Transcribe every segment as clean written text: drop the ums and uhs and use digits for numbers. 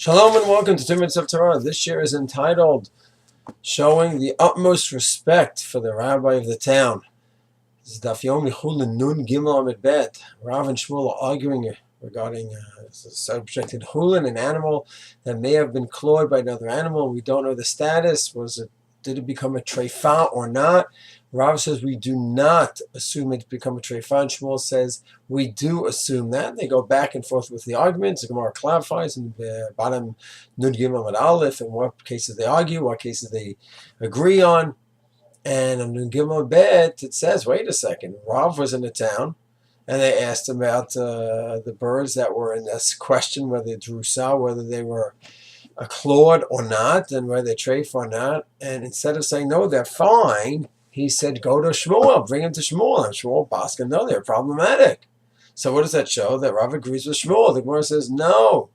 Shalom and welcome to 2 Minutes of Torah. This year is entitled Showing the Utmost Respect for the Rabbi of the Town. This is Rav-Daf Yomi Chulin, Nun Gimel Amid Bet. Rav and Shmuel are arguing regarding the subject in Chulin, an animal that may have been clawed by another animal. We don't know the status. Did it become a treifa or not? Rav says we do not assume it to become a treifa. Shmuel says we do assume that. They go back and forth with the arguments. The Gemara clarifies in the bottom Nun Gimel Amid Aleph in what cases they argue, what cases they agree on. And on Nun Gimel Bet it says, wait a second, Rav was in the town, and they asked him about the birds that were in this question, whether whether they were clawed or not, and whether they're treif or not. And instead of saying, no, they're fine, he said, go to Shmuel, bring him to Shmuel. And Shmuel Baskin, no, they're problematic. So what does that show? That Rav agrees with Shmuel. The Gemara says, no,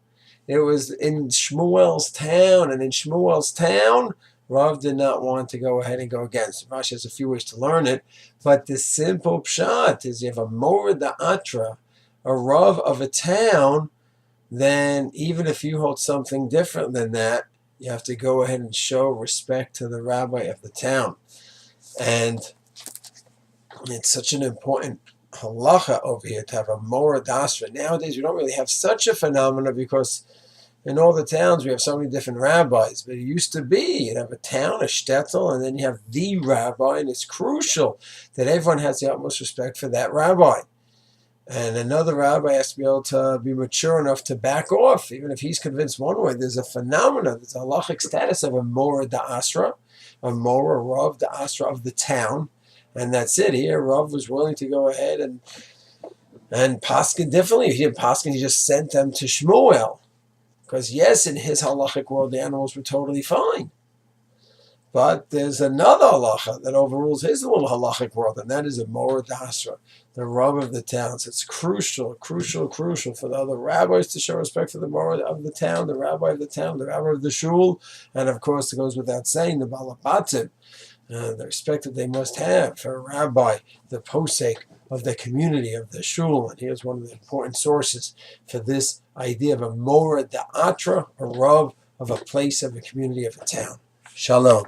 it was in Shmuel's town, and in Shmuel's town, Rav did not want to go ahead and go against. Rashi has a few ways to learn it, but the simple pshat is you have a Morid Da'atra, a Rav of a town, then even if you hold something different than that, you have to go ahead and show respect to the rabbi of the town. And it's such an important halacha over here to have a Morid Asra. Nowadays we don't really have such a phenomena because in all the towns we have so many different rabbis, but it used to be you'd have a town, a shtetl, and then you have the rabbi, and it's crucial that everyone has the utmost respect for that rabbi. And another rabbi has to be able to be mature enough to back off, even if he's convinced one way. There's a phenomenon, there's a halachic status of a Morid Da'asra, a Rav Da'asra of the town, and that's it. Here, Rav was willing to go ahead and paskin differently. If he didn't paskin, he just sent them to Shmuel. Because yes, in his halachic world, the animals were totally fine. But there's another halacha that overrules his little halachic world, and that is a Morid Da'asra, the Rav of the town. So it's crucial for the other rabbis to show respect for the Morid of the town, the rabbi of the town, the rabbi of the shul, and of course it goes without saying, the Balabatim, the respect that they must have for a rabbi, the posek of the community of the shul. And here's one of the important sources for this idea of a Morid Da'atra, a Rav of a place, of a community, of a town. Shalom.